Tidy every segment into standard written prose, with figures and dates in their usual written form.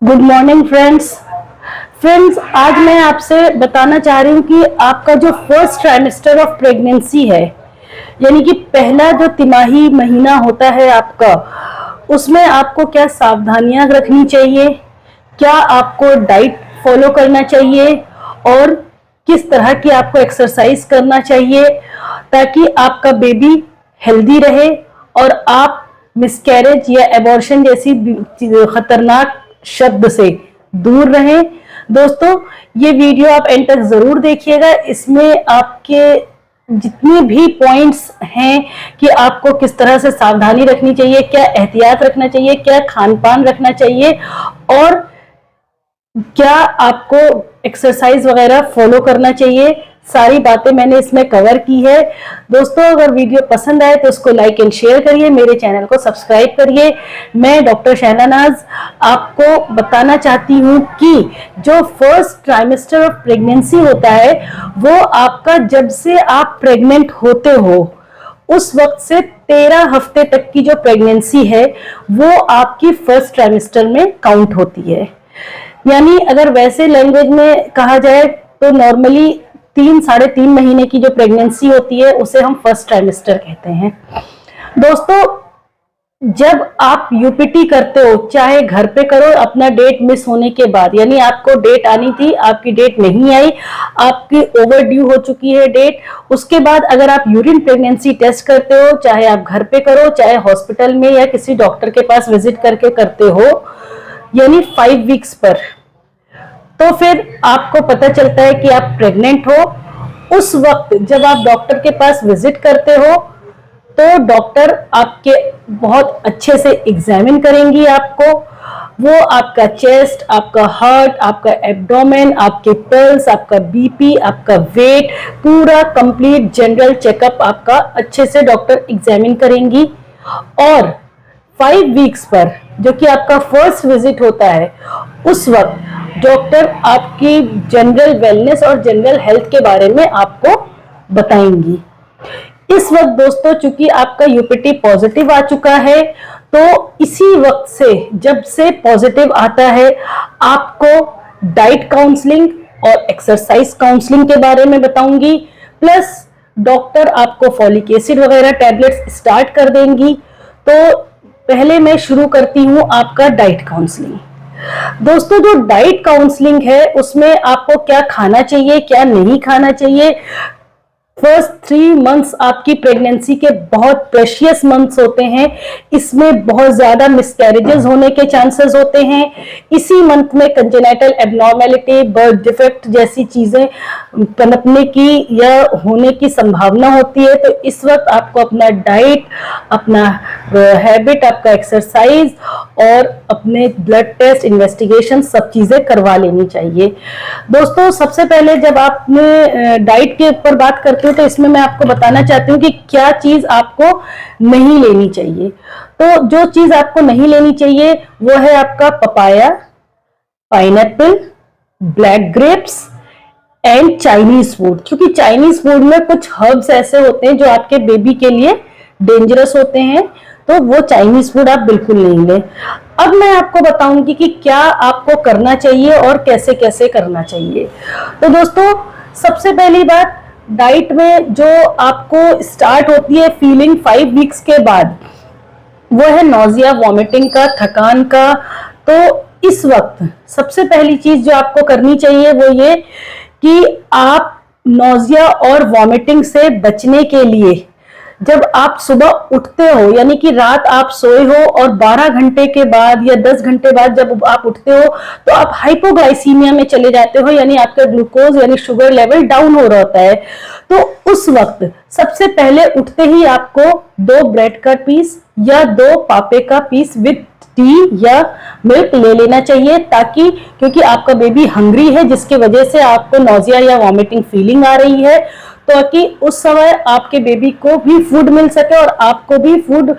Good morning friends, आज मैं आपसे बताना चाह रही हूँ कि आपका जो फर्स्ट ट्राइमेस्टर ऑफ प्रेगनेंसी है, यानी कि पहला जो तिमाही महीना होता है आपका, उसमें आपको क्या सावधानियां रखनी चाहिए, क्या आपको डाइट फॉलो करना चाहिए और किस तरह की आपको एक्सरसाइज करना चाहिए ताकि आपका बेबी हेल्दी रहे और आप मिसकैरेज या एबॉर्शन जैसी खतरनाक शब्द से दूर रहें। दोस्तों, ये वीडियो आप एंड तक जरूर देखिएगा। इसमें आपके जितने भी पॉइंट्स हैं कि आपको किस तरह से सावधानी रखनी चाहिए, क्या एहतियात रखना चाहिए, क्या खान पान रखना चाहिए और क्या आपको एक्सरसाइज वगैरह फॉलो करना चाहिए, सारी बातें मैंने इसमें कवर की है। दोस्तों, अगर वीडियो पसंद आए तो उसको लाइक एंड शेयर करिए, मेरे चैनल को सब्सक्राइब करिए। मैं डॉक्टर शहनानाज आपको बताना चाहती हूँ कि जो फर्स्ट ट्राइमेस्टर ऑफ प्रेगनेंसी होता है वो आपका जब से आप प्रेग्नेंट होते हो उस वक्त से 13 हफ्ते तक की जो प्रेगनेंसी है वो आपकी फर्स्ट ट्राइमेस्टर में काउंट होती है। यानी अगर वैसे लैंग्वेज में कहा जाए तो नॉर्मली 3-3.5 महीने की जो प्रेगनेंसी होती है उसे हम फर्स्ट ट्राइमेस्टर कहते हैं। दोस्तों, जब आप यूपीटी करते हो, चाहे घर पे करो अपना डेट मिस होने के बाद, यानी आपको डेट आनी थी, आपकी डेट नहीं आई, आपकी ओवर ड्यू हो चुकी है डेट, उसके बाद अगर आप यूरिन प्रेगनेंसी टेस्ट करते हो, चाहे आप घर पे करो चाहे हॉस्पिटल में या किसी डॉक्टर के पास विजिट करके करते हो, यानी 5 वीक्स पर, तो फिर आपको पता चलता है कि आप प्रेग्नेंट हो। उस वक्त जब आप डॉक्टर के पास विजिट करते हो तो डॉक्टर आपके बहुत अच्छे से एग्जामिन करेंगी आपको। वो आपका चेस्ट, आपका हार्ट, आपका एब्डोमेन, आपके पल्स, आपका बीपी, आपका वेट, पूरा कंप्लीट जनरल चेकअप आपका अच्छे से डॉक्टर एग्जामिन करेंगी। और 5 वीक्स पर जो कि आपका फर्स्ट विजिट होता है उस वक्त डॉक्टर आपकी जनरल वेलनेस और जनरल हेल्थ के बारे में आपको बताएंगी। इस वक्त दोस्तों, चूंकि आपका यूपीटी पॉजिटिव आ चुका है तो इसी वक्त से, जब से पॉजिटिव आता है, आपको डाइट काउंसलिंग और एक्सरसाइज काउंसलिंग के बारे में बताऊंगी। प्लस डॉक्टर आपको फॉलिक एसिड वगैरह टैबलेट्स स्टार्ट कर देंगी। तो पहले मैं शुरू करती हूं आपका डाइट काउंसलिंग। दोस्तों, जो डाइट काउंसलिंग है उसमें आपको क्या खाना चाहिए, क्या नहीं खाना चाहिए। फर्स्ट 3 मंथ्स आपकी प्रेगनेंसी के बहुत प्रेशियस मंथ्स होते हैं, इसमें बहुत ज्यादा मिसकैरेजेस होने के चांसेस होते हैं। इसी मंथ में कंजेनाइटल एबनॉर्मेलिटी, बर्थ डिफेक्ट जैसी चीजें पनपने की या होने की संभावना होती है। तो इस वक्त आपको अपना डाइट, अपना हैबिट, आपका एक्सरसाइज और अपने ब्लड टेस्ट, इन्वेस्टिगेशन सब चीजें करवा लेनी चाहिए। दोस्तों, सबसे पहले जब आपने डाइट के ऊपर बात करते हो तो इसमें मैं आपको बताना चाहती हूँ कि क्या चीज आपको नहीं लेनी चाहिए। तो जो चीज आपको नहीं लेनी चाहिए वो है आपका papaya, pineapple, black grapes and Chinese food. क्योंकि चाइनीज फूड में कुछ हर्ब्स ऐसे होते हैं जो आपके बेबी के लिए डेंजरस होते हैं, तो वो चाइनीज फूड आप बिल्कुल नहीं लें। अब मैं आपको बताऊंगी कि क्या आपको करना चाहिए और कैसे कैसे करना चाहिए। तो दोस्तों, सबसे पहली बात, डाइट में जो आपको स्टार्ट होती है फीलिंग 5 वीक्स के बाद, वो है नोजिया, वॉमिटिंग का, थकान का। तो इस वक्त सबसे पहली चीज जो आपको करनी चाहिए वो ये कि आप नोजिया और वॉमिटिंग से बचने के लिए जब आप सुबह उठते हो, यानी कि रात आप सोए हो और 12 घंटे के बाद या 10 घंटे बाद जब आप उठते हो तो आप हाइपोग्लाइसीमिया में चले जाते हो, यानी आपका ग्लूकोज यानी शुगर लेवल डाउन हो रहा होता है। तो उस वक्त सबसे पहले उठते ही आपको 2 ब्रेड का पीस या 2 पापे का पीस विद टी या मिल्क ले लेना चाहिए, ताकि क्योंकि आपका बेबी हंग्री है जिसकी वजह से आपको नोजिया या वॉमिटिंग फीलिंग आ रही है, ताकि उस समय आपके बेबी को भी फूड मिल सके और आपको भी फूड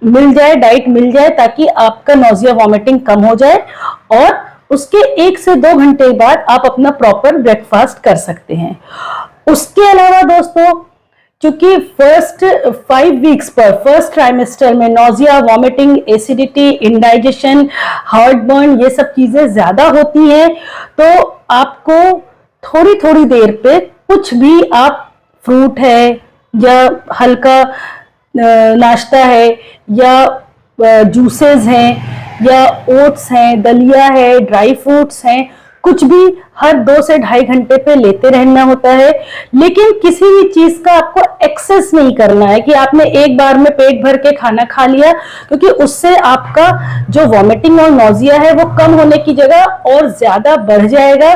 मिल जाए, डाइट मिल जाए, ताकि आपका नोजिया वॉमिटिंग कम हो जाए। और उसके 1 से 2 घंटे बाद आप अपना प्रॉपर ब्रेकफास्ट कर सकते हैं। उसके अलावा दोस्तों, क्योंकि फर्स्ट 5 वीक्स पर, फर्स्ट ट्राइमेस्टर में nausea, vomiting, acidity, indigestion, heart burn, ये सब चीजें ज्यादा होती हैं। तो आपको थोड़ी थोड़ी देर पे कुछ भी, आप फ्रूट है या हल्का नाश्ता है या जूसेस हैं या ओट्स हैं, दलिया है, ड्राई फ्रूट्स हैं, कुछ भी हर 2 से ढाई घंटे पे लेते रहना होता है। लेकिन किसी भी चीज का आपको एक्सेस नहीं करना है कि आपने एक बार में पेट भर के खाना खा लिया, क्योंकि उससे आपका जो वॉमिटिंग और नोजिया है वो कम होने की जगह और ज्यादा बढ़ जाएगा।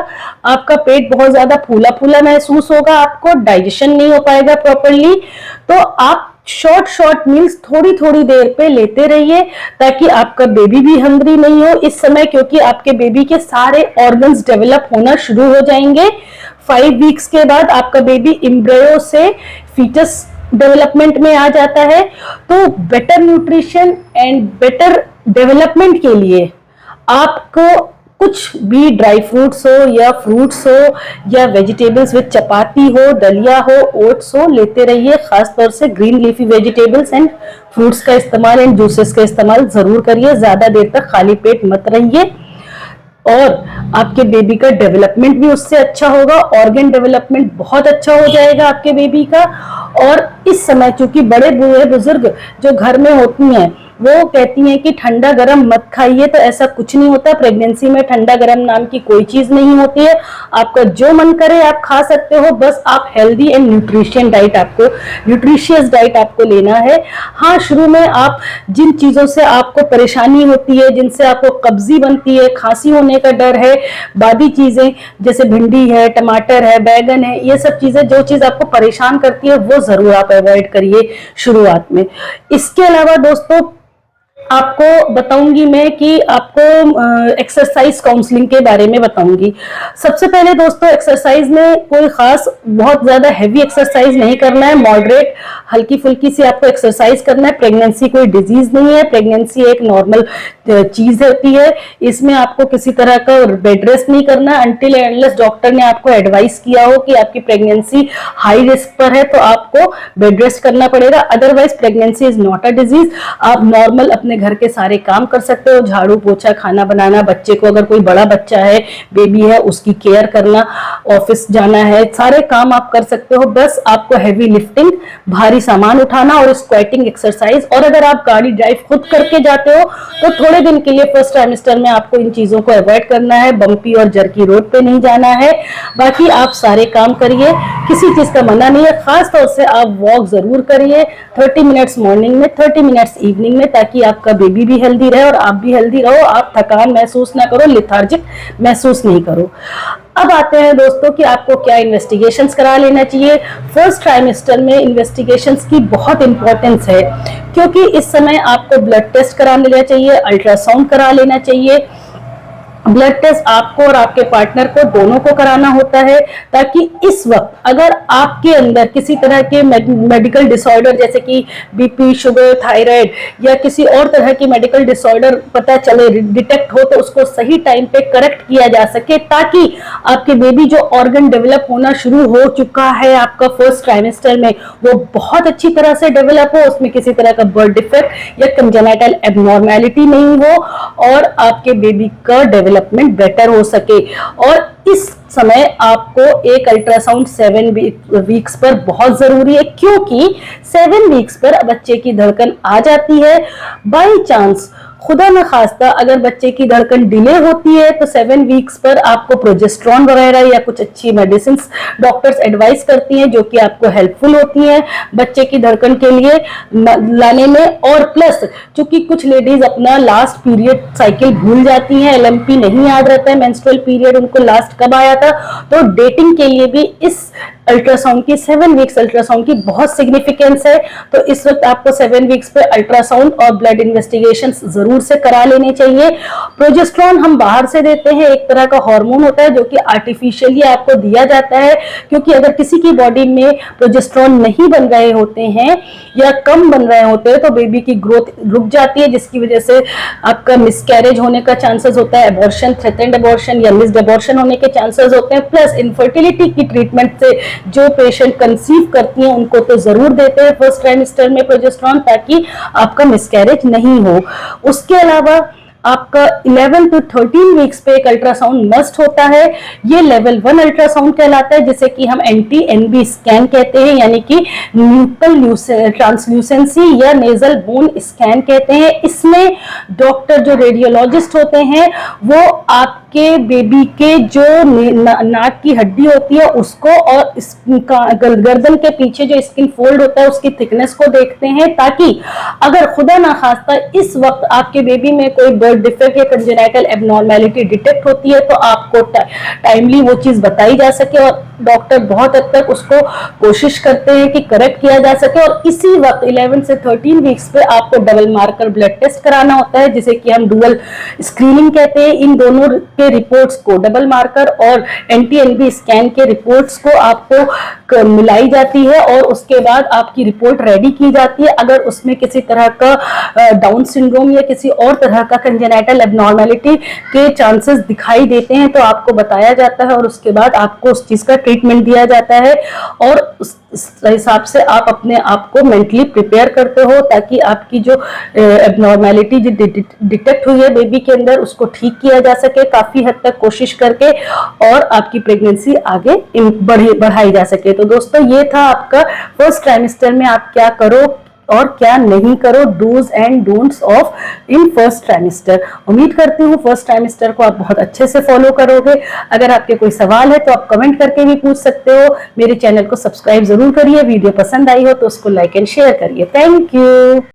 आपका पेट बहुत ज्यादा फूला फूला महसूस होगा, आपको डाइजेशन नहीं हो पाएगा प्रॉपरली। तो आप शॉर्ट मील्स थोड़ी थोड़ी देर पे लेते रहिए, ताकि आपका बेबी भी हंग्री नहीं हो इस समय, क्योंकि आपके बेबी के सारे ऑर्गन्स डेवलप होना शुरू हो जाएंगे। 5 वीक्स के बाद आपका बेबी एम्ब्रियो से फीटस डेवलपमेंट में आ जाता है। तो better nutrition and better development के लिए आपको कुछ भी ड्राई फ्रूट्स हो या फ्रूट्स हो या वेजिटेबल्स विद चपाती हो, दलिया हो, ओट्स हो, लेते रहिए। खासतौर से green leafy vegetables and fruits का इस्तेमाल एंड जूसेस का इस्तेमाल जरूर करिए। ज्यादा देर तक खाली पेट मत रहिए, और आपके बेबी का डेवलपमेंट भी उससे अच्छा होगा। ऑर्गन डेवलपमेंट बहुत अच्छा हो जाएगा आपके बेबी का। और इस समय चूंकि बड़े बूढ़े बुजुर्ग जो घर में होती हैं वो कहती हैं कि ठंडा गरम मत खाइए, तो ऐसा कुछ नहीं होता। प्रेगनेंसी में ठंडा गरम नाम की कोई चीज नहीं होती है। आपका जो मन करे आप खा सकते हो, बस आप हेल्दी एंड न्यूट्रिशियस डाइट आपको लेना है। हाँ, शुरू में आप जिन चीजों से आपको परेशानी होती है, जिनसे आपको कब्जी बनती है, खांसी होने का डर है, बादी चीजें जैसे भिंडी है, टमाटर है, बैगन है, ये सब चीजें जो चीज आपको परेशान करती है वो जरूर आप अवॉइड करिए शुरुआत में। इसके अलावा दोस्तों आपको बताऊंगी मैं कि आपको एक्सरसाइज काउंसलिंग के बारे में बताऊंगी। सबसे पहले दोस्तों, एक्सरसाइज में कोई खास बहुत ज्यादा हैवी एक्सरसाइज नहीं करना है, मॉडरेट हल्की फुल्की सी आपको एक्सरसाइज करना है। प्रेगनेंसी कोई डिजीज नहीं है, प्रेगनेंसी एक नॉर्मल चीज होती है। इसमें आपको किसी तरह का बेड रेस्ट नहीं करना अनटिल अनलेस डॉक्टर ने आपको एडवाइस किया हो कि आपकी प्रेगनेंसी हाई रिस्क पर है, तो आपको बेड रेस्ट करना पड़ेगा। Otherwise pregnancy is not a disease. आप नॉर्मल अपने घर के सारे काम कर सकते हो, झाड़ू पोछा, खाना बनाना, बच्चे को अगर कोई बड़ा बच्चा है, बेबी है, उसकी केयर करना, ऑफिस जाना है, सारे काम आप कर सकते हो। बस आपको हैवी लिफ्टिंग, भारी सामान उठाना और स्क्वाटिंग एक्सरसाइज, और अगर आप गाड़ी ड्राइव खुद करके जाते हो तो थोड़े दिन के लिए फर्स्ट ट्राइमेस्टर में आपको इन चीजों को अवॉइड करना है। बम्पी और जर्की रोड पे नहीं जाना है। बाकी आप सारे काम करिए, किसी चीज का मना नहीं है। खास तौर से आप वॉक जरूर करिए, 30 मिनट्स मॉर्निंग में, 30 मिनट्स इवनिंग में, ताकि आपका बेबी भी हेल्दी रहे और आप भी हेल्दी रहो। आप थकान महसूस ना करो, लेथार्जिक महसूस नहीं करो। अब आते हैं दोस्तों कि आपको क्या इन्वेस्टिगेशंस करा लेना चाहिए। फर्स्ट ट्राइमेस्टर में इन्वेस्टिगेशंस की बहुत इंपॉर्टेंस है, क्योंकि इस समय आपको ब्लड टेस्ट करा लेना चाहिए, अल्ट्रासाउंड करा लेना चाहिए। ब्लड टेस्ट आपको और आपके पार्टनर को दोनों को कराना होता है, ताकि इस वक्त अगर आपके अंदर किसी तरह के मेडिकल डिसऑर्डर जैसे कि बीपी, शुगर, थायराइड या किसी और तरह की मेडिकल डिसऑर्डर पता चले, डिटेक्ट हो, तो उसको सही टाइम पे करेक्ट किया जा सके, ताकि आपके बेबी जो ऑर्गन डेवलप होना शुरू हो चुका है आपका फर्स्ट ट्राइमेस्टर में, वो बहुत अच्छी तरह से डेवलप हो, उसमें किसी तरह का बर्थ डिफेक्ट या कंजेनिटल एबनॉर्मेलिटी नहीं हो, और आपके बेबी का डेवलपमेंट बेटर हो सके। और इस समय आपको एक अल्ट्रासाउंड 7 वीक्स पर बहुत जरूरी है, क्योंकि 7 वीक्स पर बच्चे की धड़कन आ जाती है। बाई चांस खुदा न खास्ता अगर बच्चे की धड़कन डिले होती है तो 7 वीक्स पर आपको प्रोजेस्ट्रॉन वगैरह या कुछ अच्छी मेडिसिन डॉक्टर्स एडवाइस करती हैं, जो कि आपको हेल्पफुल होती हैं बच्चे की धड़कन के लिए लाने में। और प्लस चूंकि कुछ लेडीज अपना लास्ट पीरियड साइकिल भूल जाती हैं, LMP नहीं याद रहता है, मेंस्ट्रुअल पीरियड उनको लास्ट कब आया था, तो डेटिंग के लिए भी इस अल्ट्रासाउंड की 7 वीक्स अल्ट्रासाउंड की बहुत सिग्निफिकेंस है। तो इस वक्त आपको 7 वीक्स पे अल्ट्रासाउंड और ब्लड इन्वेस्टिगेशंस जरूर से करा लेने चाहिए। प्रोजेस्ट्रॉन हम बाहर से देते हैं, एक तरह का हार्मोन होता है जो कि आर्टिफिशियली आपको दिया जाता है, क्योंकि अगर किसी की बॉडी में प्रोजेस्ट्रॉन नहीं बन रहे होते हैं या कम बन रहे होते हैं तो बेबी की ग्रोथ रुक जाती है, जिसकी वजह से आपका मिसकैरेज होने का चांसेस होता है, एबॉर्शन, थ्रेटेंड एबॉर्शन या मिस्ड एबॉर्शन होने के चांसेस होते हैं। प्लस इनफर्टिलिटी की ट्रीटमेंट से जो पेशेंट कंसीव करती हैं उनको तो जरूर देते हैं फर्स्ट ट्राइमेस्टर में प्रोजेस्टेरॉन, ताकि आपका मिसकैरेज नहीं हो। उसके अलावा आपका 11 टू 13 वीक्स पे एक अल्ट्रासाउंड मस्ट होता है। ये लेवल 1 अल्ट्रासाउंड कहलाता है, जिसे कि हम एंटी एनबी स्कैन कहते हैं, यानी कि न्यूक्ल ट्रांसल्यूसेंसी या नेजल बोन स्कैन कहते हैं। इसमें डॉक्टर जो रेडियोलॉजिस्ट होते हैं वो आपके बेबी के जो नाक की हड्डी होती है उसको और गर्दन के पीछे जो स्किन फोल्ड होता है उसकी थिकनेस को देखते हैं, ताकि अगर खुदा ना खास्ता इस वक्त आपके बेबी में कोई बर्थ डिफेक्ट या कंजेनाइटल एबनॉर्मेलिटी डिटेक्ट होती है तो आपको टाइमली वो चीज बताई जा सके, और डॉक्टर बहुत हद तक उसको कोशिश करते हैं कि करेक्ट किया जा सके। और इसी वक्त 11 से 13 वीक्स पे आपको डबल मार्कर ब्लड टेस्ट कराना होता है, जिसे कि हम डुअल स्क्रीनिंग कहते हैं। इन दोनों के रिपोर्ट्स को, डबल मार्कर और एंटी एनबी स्कैन के रिपोर्ट्स को आपको मिलाई जाती है और उसके बाद आपकी रिपोर्ट रेडी की जाती है। अगर उसमें किसी तरह का डाउन सिंड्रोम या किसी और तरह का कंजेनाइटल एबनॉर्मेलिटी के चांसेस दिखाई देते हैं तो आपको बताया जाता है और उसके बाद आपको उस चीज का ट्रीटमेंट दिया जाता है, और उस हिसाब से आप अपने आप को मेंटली प्रिपेयर करते हो, ताकि आपकी जो एबनॉर्मेलिटी जो डिटेक्ट हुई है बेबी के अंदर उसको ठीक किया जा सके काफी हद तक कोशिश करके, और आपकी प्रेगनेंसी आगे बढ़ाई जा सके। तो दोस्तों ये था आपका फर्स्ट ट्राइमेस्टर में आप क्या करो और क्या नहीं करो, dos and don'ts of in first trimester. उम्मीद करती हूँ फर्स्ट ट्राइमेस्टर को आप बहुत अच्छे से फॉलो करोगे। अगर आपके कोई सवाल है तो आप कमेंट करके भी पूछ सकते हो। मेरे चैनल को सब्सक्राइब जरूर करिए, वीडियो पसंद आई हो तो उसको लाइक एंड शेयर करिए। Thank you.